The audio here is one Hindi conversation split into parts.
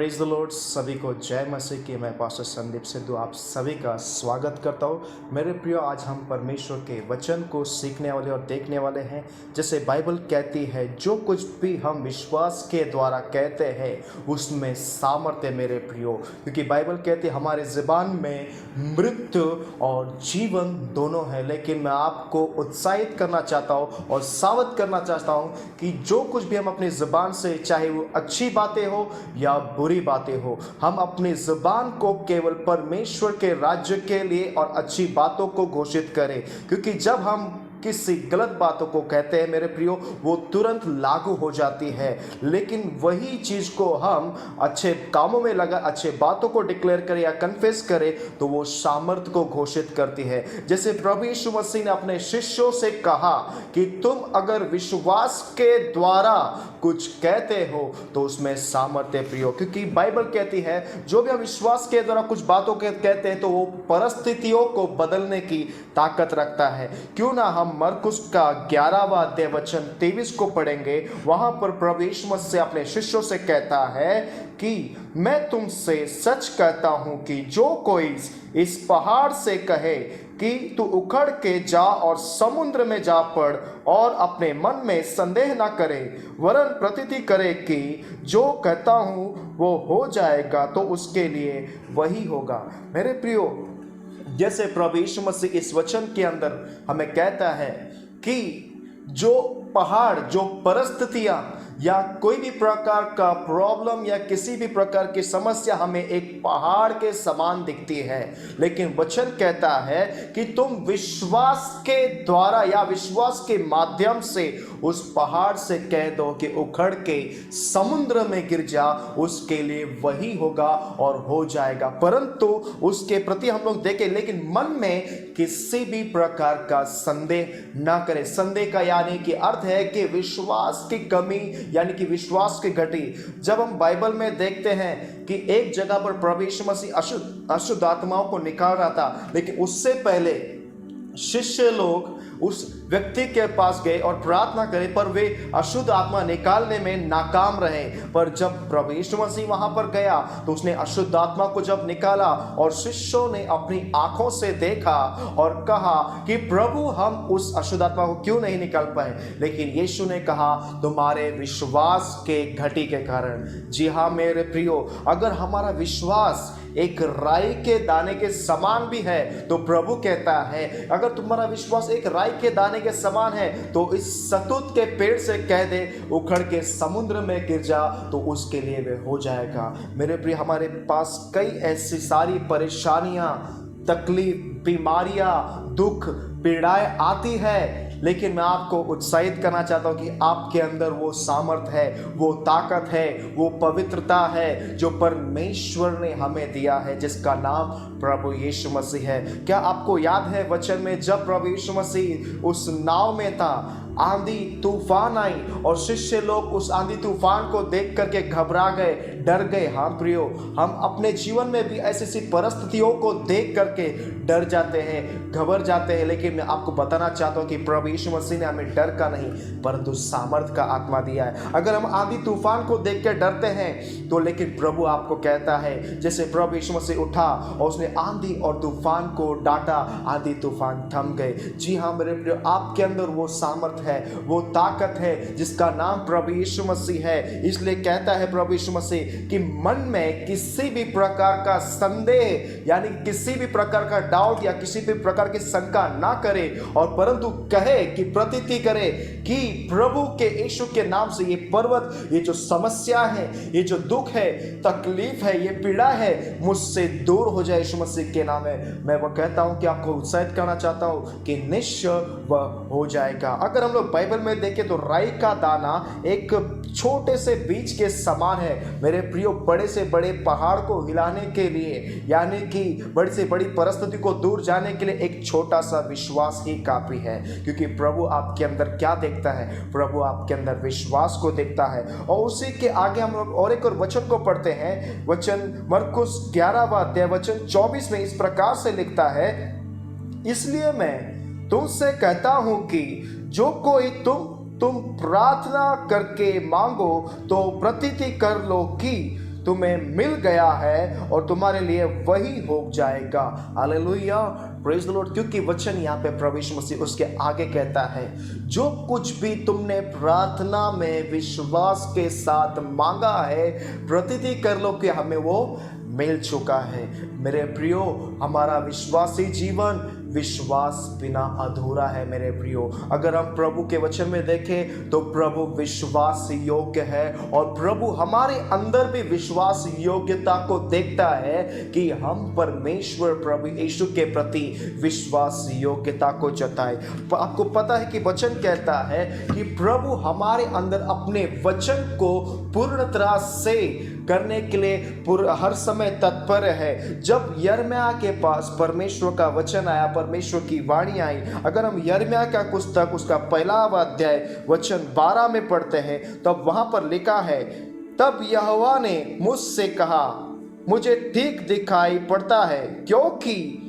Praise the Lord. सभी को जय मसीह की। मैं पास्टर संदीप सिद्धू आप सभी का स्वागत करता हूँ। मेरे प्रियो, आज हम परमेश्वर के वचन को सीखने वाले और देखने वाले हैं। जैसे बाइबल कहती है, जो कुछ भी हम विश्वास के द्वारा कहते हैं उसमें सामर्थ्य है मेरे प्रियो। क्योंकि बाइबल कहती है हमारे ज़बान में मृत्यु और जीवन दोनों है। लेकिन मैं आपको उत्साहित करना चाहता हूँ और सावध करना चाहता हूँ कि जो कुछ भी हम अपनी ज़बान से, चाहे वो अच्छी बातें हो या बुरी बातें हो, हम अपनी ज़बान को केवल परमेश्वर के राज्य के लिए और अच्छी बातों को घोषित करें। क्योंकि जब हम किसी गलत बातों को कहते हैं मेरे प्रियो, वो तुरंत लागू हो जाती है। लेकिन वही चीज़ को हम अच्छे कामों में लगा, अच्छे बातों को डिक्लेयर करें या कन्फेस करें, तो वो सामर्थ को घोषित करती है। जैसे प्रभु यीशु मसीह ने अपने शिष्यों से कहा कि तुम अगर विश्वास के द्वारा कुछ कहते हो तो उसमें सामर्थ्य प्रियो। क्योंकि बाइबल कहती है जो भी हम विश्वास के द्वारा कुछ बातों के कहते हैं तो वो परिस्थितियों को बदलने की ताकत रखता है। क्यों ना हम मरकुस का 11वां अध्याय वचन 23 को पढ़ेंगे। वहां पर प्रभु यीशु मसीह अपने शिष्यों से कहता है कि मैं तुमसे सच कहता हूं कि जो कोई इस पहाड़ से कहे कि तू उखड़ के जा और समुद्र में जा पड़, और अपने मन में संदेह ना करे वरन प्रतीति करे कि जो कहता हूं वो हो जाएगा, तो उसके लिए वही होगा। मेरे प्रियो, जैसे प्रभु यीशु मसीह इस वचन के अंदर हमें कहता है कि जो पहाड़, जो परिस्थितियां या कोई भी प्रकार का प्रॉब्लम या किसी भी प्रकार की समस्या हमें एक पहाड़ के समान दिखती है, लेकिन वचन कहता है कि तुम विश्वास के द्वारा या विश्वास के माध्यम से उस पहाड़ से कह दो कि उखड़ के समुद्र में गिर जा, उसके लिए वही होगा और हो जाएगा। परंतु उसके प्रति हम लोग देखें, लेकिन मन में किसी भी प्रकार का संदेह ना करें। संदेह का यानी कि अर्थ है कि विश्वास की कमी यानी कि विश्वास की घटी। जब हम बाइबल में देखते हैं कि एक जगह पर प्रभु यीशु मसीह अशुद्ध आत्माओं को निकाल रहा था, लेकिन उससे पहले शिष्य लोग उस व्यक्ति के पास गए और प्रार्थना करे, पर वे अशुद्ध आत्मा निकालने में नाकाम रहे। पर जब प्रभु यीशु मसीह वहां पर गया तो उसने अशुद्ध आत्मा को जब निकाला और शिष्यों ने अपनी आंखों से देखा और कहा कि प्रभु हम उस अशुद्ध आत्मा को क्यों नहीं निकाल पाए, लेकिन यीशु ने कहा तुम्हारे विश्वास के घटी के कारण। जी हाँ मेरे प्रियो, अगर हमारा विश्वास एक राई के दाने के समान भी है तो प्रभु कहता है अगर तुम्हारा विश्वास एक राई के दाने के समान है तो इस सतूत के पेड़ से कह दे उखड़ के समुद्र में गिर जा, तो उसके लिए वे हो जाएगा। मेरे प्रिय, हमारे पास कई ऐसी सारी परेशानियां, तकलीफ, बीमारियां, दुख, पीड़ाएं आती है, लेकिन मैं आपको उत्साहित करना चाहता हूं कि आपके अंदर वो सामर्थ है, वो ताकत है, वो पवित्रता है जो परमेश्वर ने हमें दिया है, जिसका नाम प्रभु यीशु मसीह है। क्या आपको याद है वचन में जब प्रभु यीशु मसीह उस नाव में था, आंधी तूफान आई और शिष्य लोग उस आंधी तूफान को देख करके घबरा गए, डर गए। हाँ प्रियो, हम अपने जीवन में भी ऐसी सी परिस्थितियों को देख करके डर जाते हैं, घबर जाते हैं, लेकिन मैं आपको बताना चाहता हूँ कि प्रभु यीशु मसीह ने हमें डर का नहीं परंतु सामर्थ का आत्मा दिया है। अगर हम आंधी तूफान को देख कर डरते हैं तो लेकिन प्रभु आपको कहता है, जैसे प्रभु यीशु मसीह उठा और उसने आंधी और तूफान को डांटा, आंधी तूफान थम गए। जी हाँ मेरे प्रियो, आपके अंदर वो सामर्थ है, वो ताकत है जिसका नाम प्रभु यीशु मसीह है। इसलिए कहता है प्रभु यीशु मसीह कि मन में किसी भी प्रकार का संदेह यानी किसी भी प्रकार का डाउट या किसी भी प्रकार की शंका ना करे, और परंतु कहे कि प्रतीति करे कि प्रभु के यीशु के नाम से ये पर्वत, ये जो समस्या है, ये जो दुख है, तकलीफ है, ये पीड़ा है, मुझसे दूर हो जाए यीशु मसीह के नाम में। मैं वो कहता हूं कि आपको उत्साहित करना चाहता हूं कि निश्चय वह हो जाएगा। अगर हम लोग बाइबल में देखें तो राई का दाना एक छोटे से बीज के समान है मेरे प्रियो। बड़े से बड़े पहाड़ को हिलाने के लिए यानी कि बड़ी से बड़ी परिस्थिति को दूर जाने के लिए एक छोटा सा विश्वास ही काफी है। क्योंकि प्रभु आपके अंदर क्या देखता है? प्रभु आपके अंदर विश्वास को देखता है। और उसी के आगे हम लोग और एक और वचन को पढ़ते हैं। वचन मरकुस 11वां अध्याय वचन 24 में इस प्रकार से लिखता है, इसलिए मैं तुमसे कहता हूं कि जो कोई तुम प्रार्थना करके मांगो तो प्रतीति कर लो कि तुम्हें मिल गया है और तुम्हारे लिए वही हो जाएगा। Hallelujah, praise the Lord. क्योंकि वचन यहाँ पे प्रभु यीशु मसीह उसके आगे कहता है, जो कुछ भी तुमने प्रार्थना में विश्वास के साथ मांगा है, प्रतीति कर लो कि हमें वो मिल चुका है। मेरे प्रियो, हमारा विश्वासी जीवन विश्वास बिना अधूरा है। मेरे प्रियो, अगर हम प्रभु के वचन में देखें तो प्रभु विश्वास योग्य है और प्रभु हमारे अंदर भी विश्वास योग्यता को देखता है कि हम परमेश्वर प्रभु यीशु के प्रति विश्वास योग्यता को जताए। आपको पता है कि वचन कहता है कि प्रभु हमारे अंदर अपने वचन को पूर्ण तरह से करने के लिए हर समय तत्पर है। जब यिर्मयाह के पास परमेश्वर का वचन आया, परमेश्वर की वाणी आई, अगर हम यिर्मयाह का पुस्तक उसका पहला अध्याय वचन 12 में पढ़ते हैं, तब वहां पर लिखा है, तब यहोवा ने मुझसे कहा, मुझे ठीक दिखाई पड़ता है क्योंकि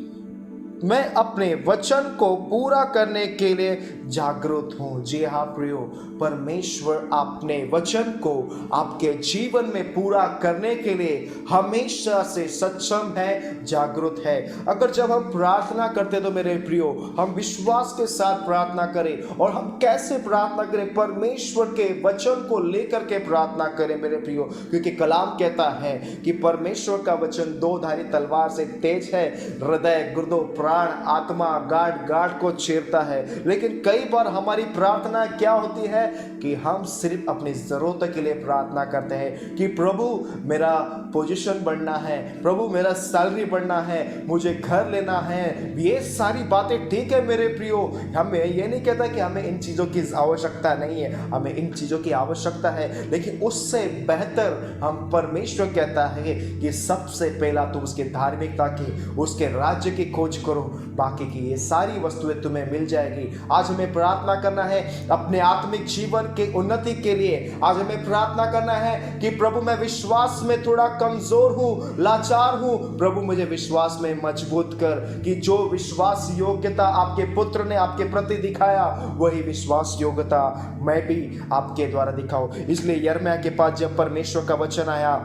मैं अपने वचन को पूरा करने के लिए जागरूक हूँ। जी हाँ प्रियो, परमेश्वर अपने वचन को आपके जीवन में पूरा करने के लिए हमेशा से सक्षम है, जागरूक है। अगर जब हम प्रार्थना करते तो मेरे प्रियो, हम विश्वास के साथ प्रार्थना करें। और हम कैसे प्रार्थना करें? परमेश्वर के वचन को लेकर के प्रार्थना करें मेरे प्रियो, क्योंकि कलाम कहता है कि परमेश्वर का वचन दो धारी तलवार से तेज है, हृदय, गुर्दों, प्राण, आत्मा, गाढ़ को चीरता है। लेकिन कई बार हमारी प्रार्थना क्या होती है कि हम सिर्फ अपनी जरूरत के लिए प्रार्थना करते हैं कि प्रभु मेरा पोजीशन बढ़ना है, प्रभु मेरा सैलरी बढ़ना है, मुझे घर लेना है। ये सारी बातें ठीक है मेरे प्रियो, हमें ये नहीं कहता कि हमें इन चीज़ों की आवश्यकता नहीं है, हमें इन चीज़ों की आवश्यकता है। लेकिन उससे बेहतर हम परमेश्वर कहता है कि सबसे पहला तुम उसकी धार्मिकता की, उसके राज्य की खोज करो, बाकी की ये सारी वस्तुएं तुम्हें मिल जाएगी। आज हमें प्रार्थना करना है अपने आत्मिक जीवन के उन्नति के लिए। आज हमें प्रार्थना करना है कि प्रभु मैं विश्वास में थोड़ा कमजोर हूँ, लाचार हूँ, प्रभु मुझे विश्वास में मजबूत कर, कि जो विश्वास योग्यता आपके पुत्र ने आपके प्रति दिखाया, वही विश्वास योग्यता मैं भी आपके द्वारा दिखाऊं। इसलिए यिर्मयाह के पास जब परमेश्वर का वचन आया,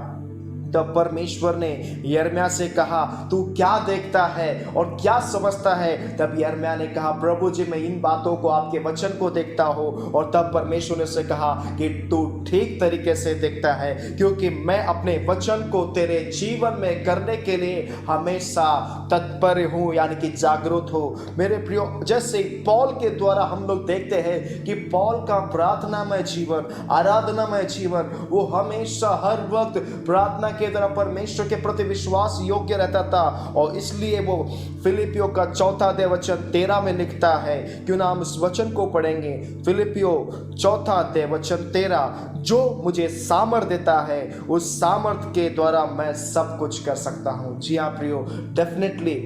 तब परमेश्वर ने यिर्मयाह से कहा, तू क्या देखता है और क्या समझता है? तब यिर्मयाह ने कहा, प्रभु जी मैं इन बातों को, आपके वचन को देखता हूँ। और तब परमेश्वर ने उसे कहा कि तू ठीक तरीके से देखता है, क्योंकि मैं अपने वचन को तेरे जीवन में करने के लिए हमेशा तत्पर हूँ, यानी कि जागरूक हूँ। मेरे प्रियो, जैसे पौल के द्वारा हम लोग देखते हैं कि पौल का प्रार्थनामय जीवन, आराधनामय जीवन, वो हमेशा हर वक्त प्रार्थना के द्वारा परमेश्वर के प्रति विश्वास योग्य रहता था। और इसलिए वो फिलिपियों का 4 अध्याय वचन 13 में लिखता है। क्यों ना हम उस वचन को पढ़ेंगे? फिलिपियों 4 अध्याय वचन 13, जो मुझे सामर्थ देता है, उस सामर्थ के द्वारा मैं सब कुछ कर सकता हूँ। जी हाँ प्रियो, डेफिनेटली,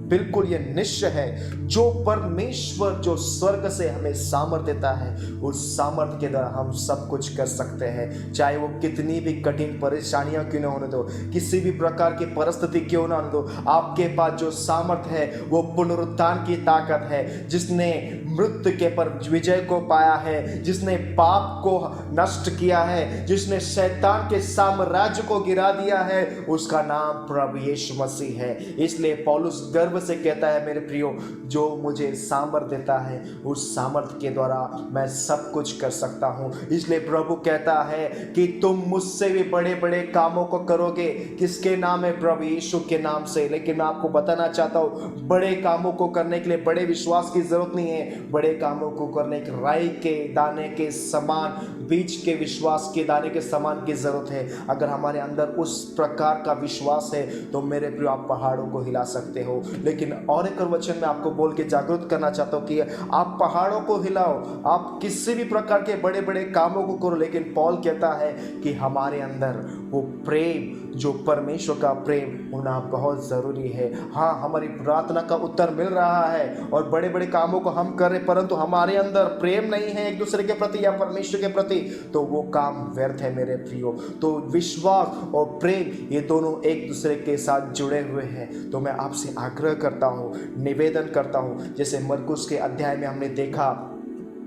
बिल्कुल ये निश्चय है, जो परमेश्वर जो स्वर्ग से हमें सामर्थ देता है, उस सामर्थ के द्वारा हम सब कुछ कर सकते हैं। चाहे वो कितनी भी कठिन परेशानियां क्यों ना होने दो, किसी भी प्रकार की परिस्थिति क्यों ना होने दो, आपके पास जो सामर्थ है वो पुनरुत्थान की ताकत है। जिसने मृत्यु के पर विजय को पाया है, जिसने पाप को नष्ट किया है, जिसने शैतान के साम्राज्य को गिरा दिया है, उसका नाम प्रभु यीशु मसीह है। इसलिए पौलुस गर्व से कहता है, मेरे प्रियो, जो मुझे सामर्थ देता है, उस सामर्थ के द्वारा मैं सब कुछ कर सकता हूं। इसलिए प्रभु कहता है कि तुम मुझसे भी बड़े बड़े कामों को करोगे। किसके नाम है? प्रभु यीशु के नाम से। लेकिन मैं आपको बताना चाहता हूं, बड़े कामों को करने के लिए बड़े विश्वास की जरूरत नहीं है। बड़े कामों को करने के राई के दाने के समान, बीज के विश्वास के दाने के समान की जरूरत है। अगर हमारे अंदर उस प्रकार का विश्वास है तो मेरे प्रियो, आप पहाड़ों को हिला सकते हो। लेकिन और एक वचन में आपको बोल के जागरूक करना चाहता हूं कि आप पहाड़ों को हिलाओ, आप किसी भी प्रकार के बड़े बड़े कामों को करो। लेकिन पौल कहता है कि हमारे अंदर वो प्रेम, जो परमेश्वर का प्रेम होना बहुत जरूरी है। हाँ, हमारी प्रार्थना का उत्तर मिल रहा है और बड़े बड़े कामों को हम कर रहे, परंतु हमारे अंदर प्रेम नहीं है एक दूसरे के प्रति या परमेश्वर के प्रति, तो वो काम व्यर्थ है मेरे प्रियो। तो विश्वास और प्रेम, ये दोनों एक दूसरे के साथ जुड़े हुए हैं। तो मैं आपसे आग्रह करता हूँ, निवेदन करता हूँ, जैसे मरकुस के अध्याय में हमने देखा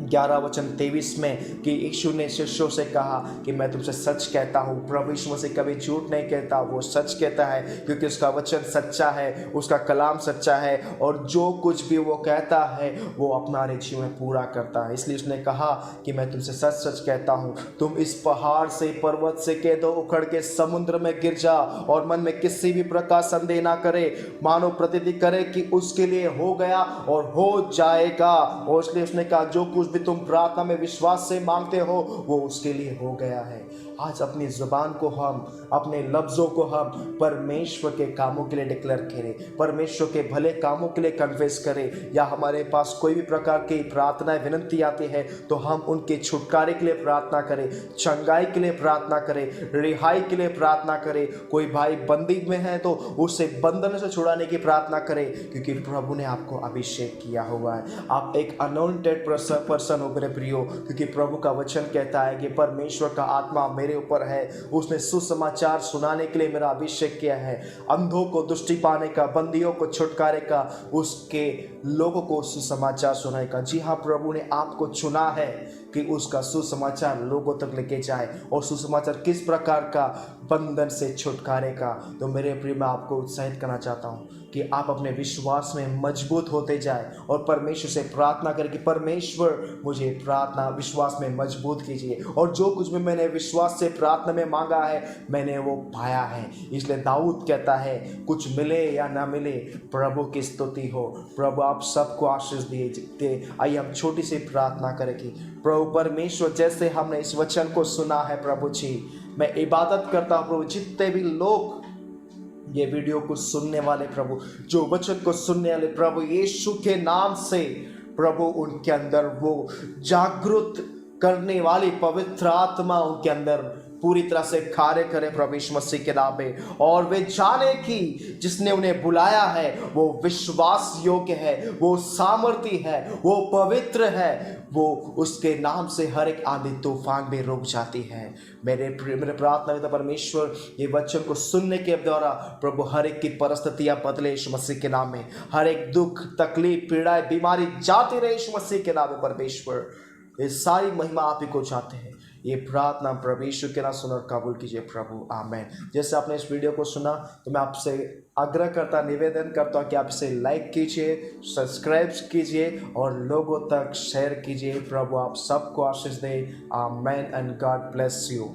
11 वचन 23 में कि यीशु ने शिष्यों से कहा कि मैं तुमसे सच कहता हूँ। प्रभु यीशु मसीह कभी झूठ नहीं कहता, वो सच कहता है क्योंकि उसका वचन सच्चा है, उसका कलाम सच्चा है और जो कुछ भी वो कहता है वो अपना जीवन में पूरा करता है। इसलिए उसने कहा कि मैं तुमसे सच सच कहता हूँ, तुम इस पहाड़ से, पर्वत से कह दो उखड़ के समुद्र में गिर जा और मन में किसी भी प्रकार संदेह ना करे, मानो प्रतीति करे कि उसके लिए हो गया और हो जाएगा। और इसलिए उसने कहा जो कुछ भी तुम प्रार्थना में विश्वास से मांगते हो वो उसके लिए हो गया है। आज अपनी जुबान को हम, अपने लफ्ज़ों को हम परमेश्वर के कामों के लिए डिक्लेयर करें, परमेश्वर के भले कामों के लिए कन्फेस करें। या हमारे पास कोई भी प्रकार की प्रार्थनाएं, विनंती आती है तो हम उनके छुटकारे के लिए प्रार्थना करें, चंगाई के लिए प्रार्थना करें, रिहाई के लिए प्रार्थना करें। कोई भाई बंदी में है तो उसे बंधन से छुड़ाने की प्रार्थना करें, क्योंकि प्रभु ने आपको अभिषेक किया हुआ है। आप एक अनॉइंटेड पर्सन हो मेरे प्रियो, क्योंकि प्रभु का वचन कहता है कि परमेश्वर का आत्मा मेरे ऊपर है, उसने सुसमाचार सुनाने के लिए मेरा अभिषेक किया है, अंधों को दृष्टि पाने का, बंदियों को छुटकारे का, उसके लोगों को सुसमाचार सुनाने का। जी हाँ, प्रभु ने आपको चुना है कि उसका सुसमाचार लोगों तक लेके जाए। और सुसमाचार किस प्रकार का? बंधन से छुटकारे का। तो मेरे प्रिय, मैं आपको उत्साहित करना चाहता हूँ कि आप अपने विश्वास में मजबूत होते जाए और परमेश्वर से प्रार्थना करें कि परमेश्वर मुझे प्रार्थना विश्वास में मजबूत कीजिए। और जो कुछ भी मैंने विश्वास से प्रार्थना में मांगा है मैंने वो पाया है। इसलिए दाऊद कहता है कुछ मिले या ना मिले प्रभु की स्तुति हो। प्रभु आप सबको आशीष दीजिए। आइए हम छोटी सी प्रार्थना करें कि प्रभु परमेश्वर, जैसे हमने इस वचन को सुना है प्रभु जी, मैं इबादत करता हूँ प्रभु, जितने भी लोग ये वीडियो को सुनने वाले प्रभु, जो वचन को सुनने वाले प्रभु, यीशु के नाम से प्रभु उनके अंदर वो जागृत करने वाली पवित्र आत्मा उनके अंदर पूरी तरह से कार्य करे प्रभु यीशु मसीह के नाम में। और वे जाने कि जिसने उन्हें बुलाया है वो विश्वास योग्य है, वो सामर्थी है, वो पवित्र है, वो उसके नाम से हर एक आंधी तूफान भी रुक जाती है। मेरे प्रार्थना है परमेश्वर ये वचन को सुनने के द्वारा प्रभु हर एक की परिस्थितियां बदले यीशु मसीह के नाम में, हर एक दुख, तकलीफ, पीड़ा, बीमारी जाती रहे यीशु मसीह के नाम में। परमेश्वर ये सारी महिमा आप ही को चाहते हैं। ये प्रार्थना प्रभु यीशु के नाम सुनकर कबूल कीजिए प्रभु, आमेन। जैसे आपने इस वीडियो को सुना तो मैं आपसे आग्रह करता, निवेदन करता हूँ कि आप इसे लाइक कीजिए, सब्सक्राइब कीजिए और लोगों तक शेयर कीजिए। प्रभु आप सबको आशीष दे, आमेन एंड गॉड ब्लेस यू।